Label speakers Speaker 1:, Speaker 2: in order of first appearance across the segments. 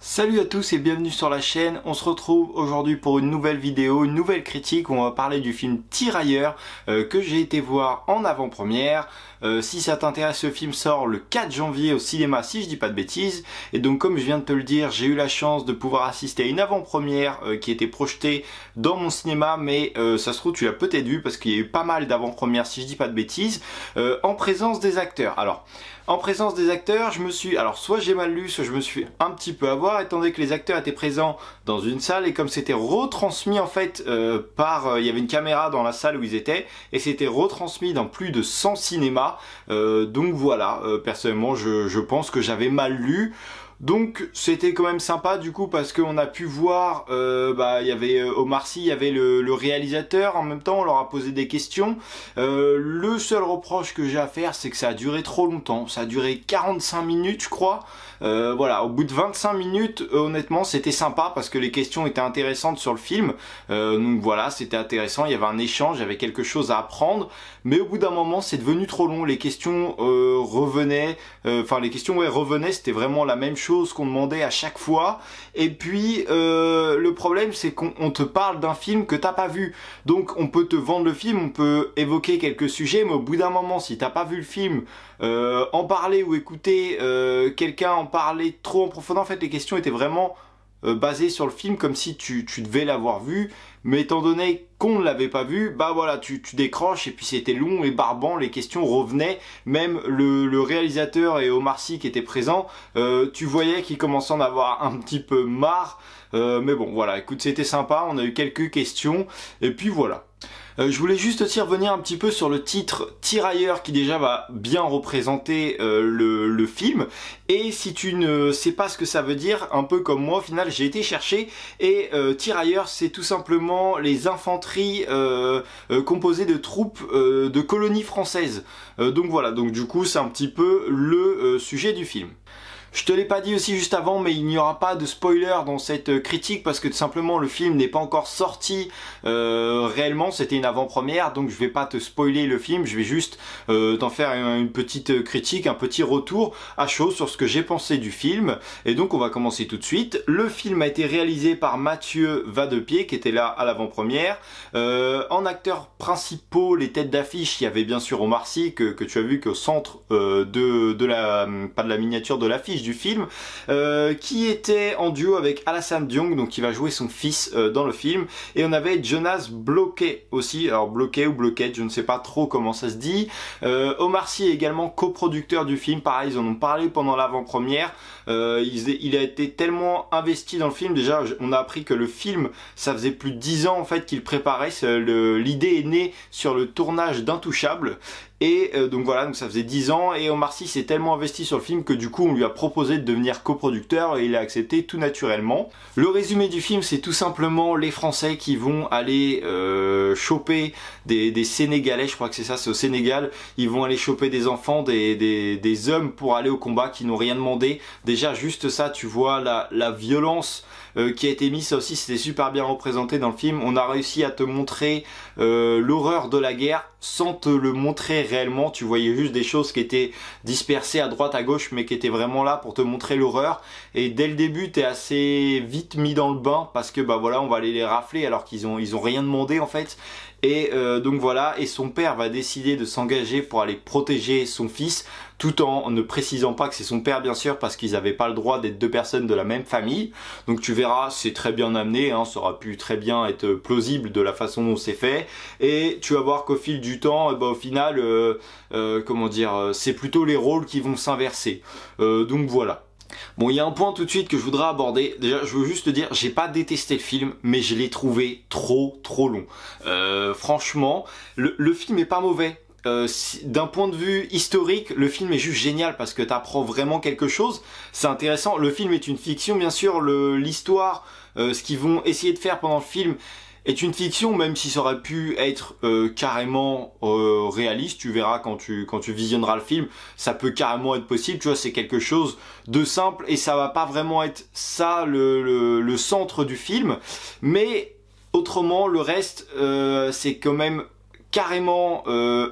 Speaker 1: Salut à tous et bienvenue sur la chaîne. On se retrouve aujourd'hui pour une nouvelle vidéo, une nouvelle critique où on va parler du film Tirailleurs que j'ai été voir en avant-première. Si ça t'intéresse, ce film sort le 4 janvier au cinéma si je dis pas de bêtises. Et donc comme je viens de te le dire, j'ai eu la chance de pouvoir assister à une avant-première qui était projetée dans mon cinéma. Mais ça se trouve tu l'as peut-être vu parce qu'il y a eu pas mal d'avant-premières si je dis pas de bêtises en présence des acteurs. Alors en présence des acteurs, soit j'ai mal lu, soit je me suis un petit peu avoir, étant donné que les acteurs étaient présents dans une salle et comme c'était retransmis en fait il y avait une caméra dans la salle où ils étaient et c'était retransmis dans plus de 100 cinémas. Donc voilà, personnellement je pense que j'avais mal lu. Donc c'était quand même sympa du coup parce qu'on a pu voir, il y avait Omar Sy, il y avait le réalisateur, en même temps on leur a posé des questions. Le seul reproche que j'ai à faire c'est que ça a duré trop longtemps, ça a duré 45 minutes je crois. Voilà, au bout de 25 minutes, honnêtement c'était sympa parce que les questions étaient intéressantes sur le film. Donc voilà, c'était intéressant, il y avait un échange, il y avait quelque chose à apprendre. Mais au bout d'un moment c'est devenu trop long, les questions revenaient, c'était vraiment la même chose qu'on demandait à chaque fois. Et puis le problème c'est qu'on te parle d'un film que t'as pas vu. Donc on peut te vendre le film, on peut évoquer quelques sujets, mais au bout d'un moment si t'as pas vu le film, en parler ou écouter quelqu'un en parler trop en profondeur, en fait les questions étaient vraiment basées sur le film comme si tu devais l'avoir vu, mais étant donné qu'on ne l'avait pas vu, bah voilà, tu décroches et puis c'était long et barbant, les questions revenaient, même le réalisateur et Omar Sy qui étaient présents, tu voyais qu'ils commençaient à en avoir un petit peu marre, mais bon voilà, écoute, c'était sympa, on a eu quelques questions et puis voilà. Je voulais juste aussi revenir un petit peu sur le titre Tirailleurs qui déjà va bien représenter le film. Et si tu ne sais pas ce que ça veut dire, un peu comme moi au final j'ai été chercher. Et Tirailleurs c'est tout simplement les infanteries composées de troupes de colonies françaises. Donc voilà, donc du coup c'est un petit peu le sujet du film. Je te l'ai pas dit aussi juste avant, mais il n'y aura pas de spoiler dans cette critique parce que tout simplement le film n'est pas encore sorti réellement, c'était une avant-première, donc je vais pas te spoiler le film, je vais juste t'en faire une petite critique, un petit retour à chaud sur ce que j'ai pensé du film. Et donc on va commencer tout de suite. Le film a été réalisé par Mathieu Vadepied qui était là à l'avant-première. En acteurs principaux, les têtes d'affiche, il y avait bien sûr Omar Sy que tu as vu qu'au centre pas de la miniature, de l'affiche du film, qui était en duo avec Alassane Diong, donc qui va jouer son fils dans le film. Et on avait Jonas Bloquet aussi, alors Bloquet ou Bloquet, je ne sais pas trop comment ça se dit. Omar Sy est également coproducteur du film, pareil, ils en ont parlé pendant l'avant-première. Il a été tellement investi dans le film, déjà on a appris que le film, ça faisait plus de 10 ans en fait qu'il préparait, l'idée est née sur le tournage d'Intouchable. Et donc voilà, donc ça faisait 10 ans et Omar Sy s'est tellement investi sur le film que du coup on lui a proposé de devenir coproducteur et il a accepté tout naturellement. Le résumé du film c'est tout simplement les Français qui vont aller choper des Sénégalais, je crois que c'est ça, c'est au Sénégal, ils vont aller choper des enfants, des hommes pour aller au combat qui n'ont rien demandé. Déjà juste ça, tu vois la violence qui a été mise, ça aussi c'était super bien représenté dans le film. On a réussi à te montrer l'horreur de la guerre sans te le montrer réellement, tu voyais juste des choses qui étaient dispersées à droite à gauche mais qui étaient vraiment là pour te montrer l'horreur. Et dès le début t'es assez vite mis dans le bain parce que bah voilà, on va aller les rafler alors qu'ils ont rien demandé en fait. Et donc voilà, et son père va décider de s'engager pour aller protéger son fils, tout en ne précisant pas que c'est son père bien sûr, parce qu'ils n'avaient pas le droit d'être deux personnes de la même famille. Donc tu verras, c'est très bien amené, hein, ça aurait pu très bien être plausible de la façon dont c'est fait. Et tu vas voir qu'au fil du temps, au final, c'est plutôt les rôles qui vont s'inverser. Donc voilà. Bon, il y a un point tout de suite que je voudrais aborder. Déjà, je veux juste te dire, j'ai pas détesté le film, mais je l'ai trouvé trop long. Franchement, le film est pas mauvais. D'un point de vue historique, le film est juste génial parce que t'apprends vraiment quelque chose. C'est intéressant. Le film est une fiction, bien sûr. L'histoire, ce qu'ils vont essayer de faire pendant le film est une fiction, même si ça aurait pu être carrément réaliste. Tu verras quand tu visionneras le film, ça peut carrément être possible. Tu vois, c'est quelque chose de simple et ça va pas vraiment être ça le centre du film. Mais autrement, le reste, c'est quand même carrément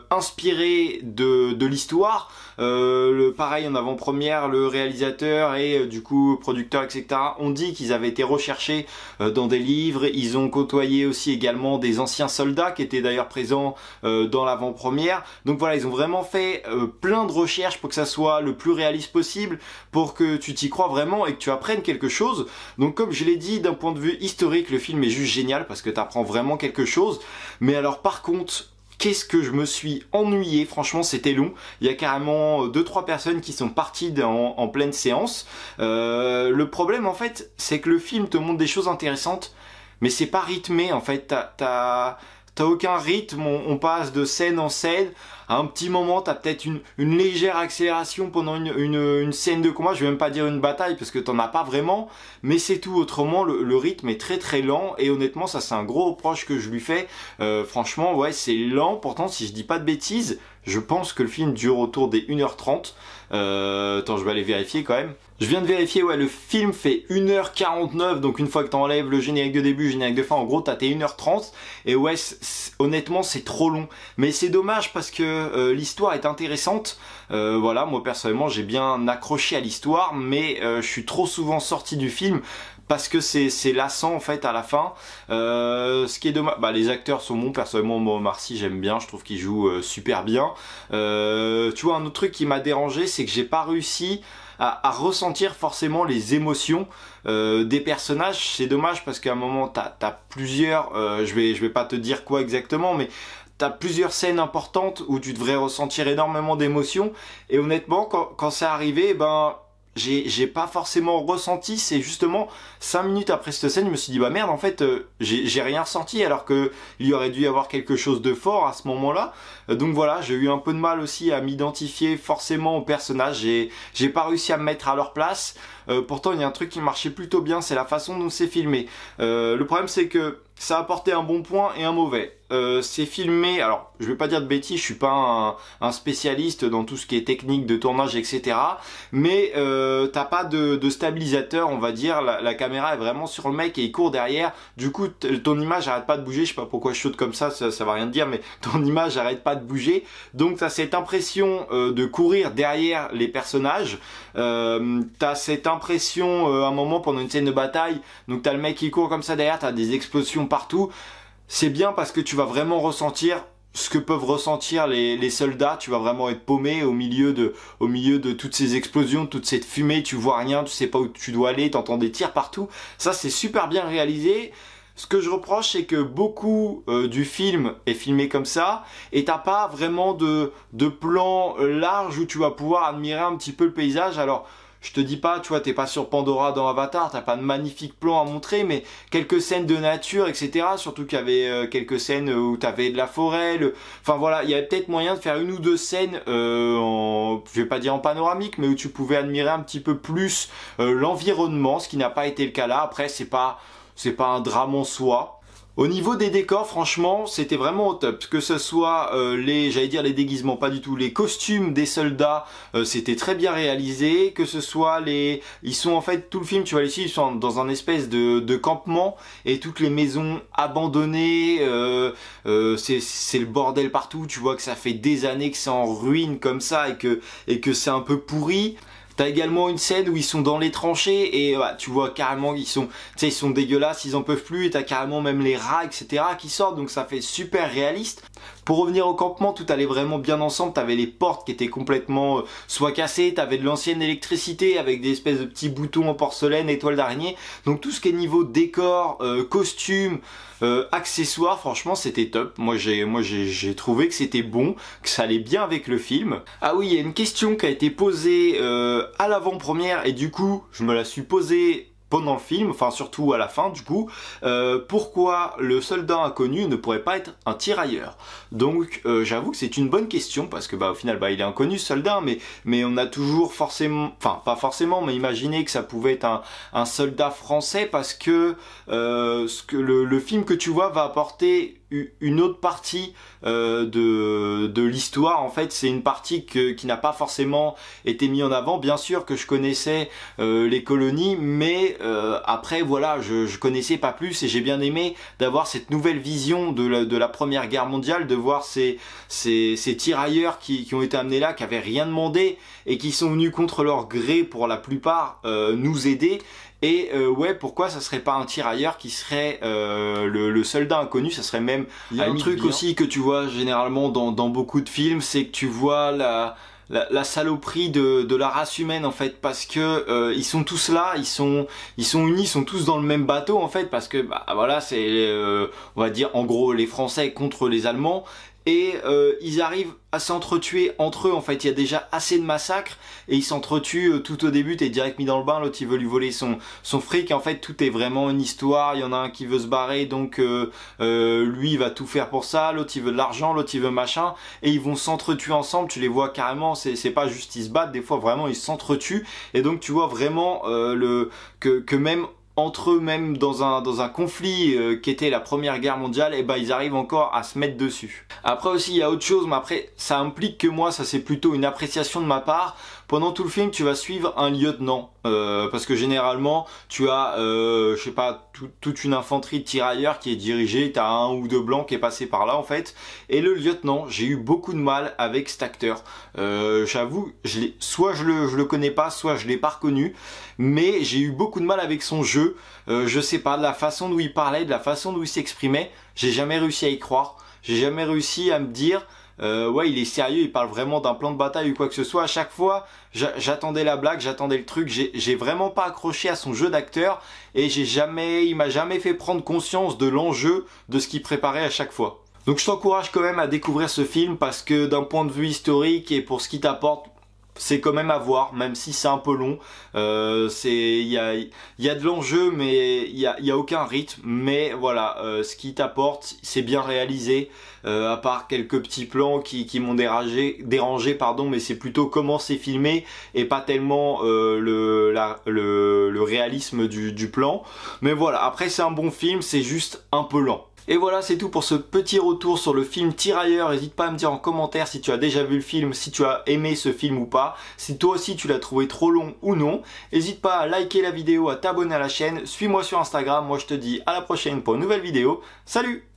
Speaker 1: inspiré de l'histoire. Pareil en avant-première, le réalisateur et du coup producteur, etc. ont dit qu'ils avaient été recherchés dans des livres. Ils ont côtoyé aussi également des anciens soldats qui étaient d'ailleurs présents dans l'avant-première. Donc voilà, ils ont vraiment fait plein de recherches pour que ça soit le plus réaliste possible, pour que tu t'y crois vraiment et que tu apprennes quelque chose. Donc comme je l'ai dit, d'un point de vue historique, le film est juste génial parce que tu apprends vraiment quelque chose. Mais alors par contre, qu'est-ce que je me suis ennuyé, franchement c'était long. Il y a carrément 2-3 personnes qui sont parties en pleine séance. Le problème en fait, c'est que le film te montre des choses intéressantes, mais c'est pas rythmé en fait. T'as aucun rythme, on passe de scène en scène. À un petit moment, t'as peut-être une légère accélération pendant une scène de combat. Je vais même pas dire une bataille parce que t'en as pas vraiment, mais c'est tout. Autrement, le rythme est très très lent et honnêtement, ça c'est un gros reproche que je lui fais. Franchement, ouais, c'est lent. Pourtant, si je dis pas de bêtises, je pense que le film dure autour des 1h30. Attends, je vais aller vérifier quand même. Je viens de vérifier, ouais, le film fait 1h49, donc une fois que t'enlèves le générique de début, le générique de fin, en gros t'as tes 1h30, et ouais, honnêtement c'est trop long. Mais c'est dommage parce que l'histoire est intéressante, voilà, moi personnellement j'ai bien accroché à l'histoire, mais je suis trop souvent sorti du film, parce que c'est lassant en fait à la fin. Ce qui est dommage, bah, les acteurs sont bons, personnellement moi Omar Sy j'aime bien, je trouve qu'il joue super bien. Tu vois, un autre truc qui m'a dérangé, c'est que j'ai pas réussi à ressentir forcément les émotions des personnages. C'est dommage parce qu'à un moment t'as plusieurs, je vais pas te dire quoi exactement, mais t'as plusieurs scènes importantes où tu devrais ressentir énormément d'émotions, et honnêtement quand c'est arrivé, ben j'ai pas forcément ressenti. C'est justement 5 minutes après cette scène, je me suis dit bah merde, en fait j'ai rien ressenti, alors que il y aurait dû y avoir quelque chose de fort à ce moment-là. Donc voilà, j'ai eu un peu de mal aussi à m'identifier forcément aux personnages, j'ai pas réussi à me mettre à leur place. Pourtant il y a un truc qui marchait plutôt bien, c'est la façon dont c'est filmé. Le problème c'est que ça a apporté un bon point et un mauvais. C'est filmé, alors je vais pas dire de bêtises, je suis pas un spécialiste dans tout ce qui est technique de tournage, etc. Mais t'as pas de stabilisateur, on va dire. La caméra est vraiment sur le mec et il court derrière. Du coup, ton image arrête pas de bouger. Je sais pas pourquoi je saute comme ça va rien te dire, mais ton image arrête pas de bouger. Donc t'as cette impression de courir derrière les personnages. T'as cette impression à un moment pendant une scène de bataille. Donc t'as le mec qui court comme ça derrière, t'as des explosions partout. C'est bien parce que tu vas vraiment ressentir ce que peuvent ressentir les soldats. Tu vas vraiment être paumé au milieu de toutes ces explosions, toute cette fumée, tu vois rien, tu sais pas où tu dois aller, t'entends des tirs partout. Ça c'est super bien réalisé. Ce que je reproche, c'est que beaucoup du film est filmé comme ça, et t'as pas vraiment de plan large où tu vas pouvoir admirer un petit peu le paysage. Alors je te dis pas, tu vois, t'es pas sur Pandora dans Avatar, t'as pas de magnifiques plans à montrer, mais quelques scènes de nature, etc. Surtout qu'il y avait quelques scènes où t'avais de la forêt. Enfin voilà, il y avait peut-être moyen de faire une ou deux scènes, je vais pas dire en panoramique, mais où tu pouvais admirer un petit peu plus l'environnement, ce qui n'a pas été le cas là. Après, c'est pas un drame en soi. Au niveau des décors, franchement, c'était vraiment au top. Que ce soit j'allais dire les déguisements, pas du tout. Les costumes des soldats, c'était très bien réalisé. Que ce soit ils sont en fait, tout le film, tu vois ici, ils sont dans un espèce de campement, et toutes les maisons abandonnées, c'est le bordel partout. Tu vois que ça fait des années que c'est en ruine comme ça, et que c'est un peu pourri. T'as également une scène où ils sont dans les tranchées et bah, tu vois carrément ils sont dégueulasses, ils en peuvent plus, et t'as carrément même les rats, etc. qui sortent, donc ça fait super réaliste. Pour revenir au campement, tout allait vraiment bien ensemble. T'avais les portes qui étaient complètement soit cassées, t'avais de l'ancienne électricité avec des espèces de petits boutons en porcelaine, étoiles d'araignée. Donc tout ce qui est niveau décor, costume, accessoires, franchement c'était top. Moi j'ai trouvé que c'était bon, que ça allait bien avec le film. Ah oui, il y a une question qui a été posée à l'avant-première, et du coup je me la suis posée pendant le film, enfin surtout à la fin du coup. Pourquoi le soldat inconnu ne pourrait pas être un tirailleur? Donc j'avoue que c'est une bonne question, parce que bah au final bah il est inconnu ce soldat, mais on a toujours forcément, enfin pas forcément, mais imaginé que ça pouvait être un soldat français, parce que le film que tu vois va apporter une autre partie de l'histoire. En fait, c'est une partie qui n'a pas forcément été mise en avant. Bien sûr que je connaissais les colonies, mais après voilà, je connaissais pas plus, et j'ai bien aimé d'avoir cette nouvelle vision de la Première Guerre mondiale, de voir ces tirailleurs qui ont été amenés là, qui avaient rien demandé et qui sont venus contre leur gré pour la plupart nous aider. Et ouais, pourquoi ça serait pas un tirailleur qui serait le soldat inconnu? Ça serait même un truc aussi que tu vois généralement dans beaucoup de films, c'est que tu vois la saloperie de la race humaine en fait, parce que ils sont tous là, ils sont unis, ils sont tous dans le même bateau en fait, parce que bah voilà, c'est on va dire en gros les Français contre les Allemands. Et ils arrivent à s'entretuer entre eux. En fait, il y a déjà assez de massacres et ils s'entretuent tout au début. T'es direct mis dans le bain, l'autre il veut lui voler son fric. En fait, tout est vraiment une histoire. Il y en a un qui veut se barrer, donc lui il va tout faire pour ça. L'autre il veut de l'argent, l'autre il veut machin, et ils vont s'entretuer ensemble. Tu les vois carrément, c'est pas juste ils se battent, des fois vraiment ils s'entretuent. Et donc tu vois vraiment que même entre eux, même dans un conflit qui était la Première Guerre mondiale, et ben ils arrivent encore à se mettre dessus. Après aussi il y a autre chose, mais après ça implique que moi, ça c'est plutôt une appréciation de ma part. Pendant tout le film, tu vas suivre un lieutenant, parce que généralement tu as je sais pas, toute une infanterie de tirailleurs qui est dirigée, t'as un ou deux blancs qui est passé par là en fait. Et le lieutenant, j'ai eu beaucoup de mal avec cet acteur. J'avoue, soit je le connais pas, soit je l'ai pas reconnu, mais j'ai eu beaucoup de mal avec son jeu. Je sais pas, de la façon dont il parlait, de la façon dont il s'exprimait, j'ai jamais réussi à y croire. J'ai jamais réussi à me dire ouais, il est sérieux, il parle vraiment d'un plan de bataille ou quoi que ce soit. À chaque fois, j'attendais la blague, j'attendais le truc. J'ai vraiment pas accroché à son jeu d'acteur, et il m'a jamais fait prendre conscience de l'enjeu de ce qu'il préparait à chaque fois. Donc je t'encourage quand même à découvrir ce film, parce que d'un point de vue historique et pour ce qu'il t'apporte, c'est quand même à voir, même si c'est un peu long. Il y a de l'enjeu, mais il y a aucun rythme. Mais voilà, ce qui t'apporte, c'est bien réalisé. À part quelques petits plans qui m'ont dérangé, pardon, mais c'est plutôt comment c'est filmé et pas tellement le réalisme du plan. Mais voilà, après c'est un bon film, c'est juste un peu lent. Et voilà, c'est tout pour ce petit retour sur le film Tirailleurs. N'hésite pas à me dire en commentaire si tu as déjà vu le film, si tu as aimé ce film ou pas, si toi aussi tu l'as trouvé trop long ou non. N'hésite pas à liker la vidéo, à t'abonner à la chaîne, suis-moi sur Instagram. Moi je te dis à la prochaine pour une nouvelle vidéo. Salut!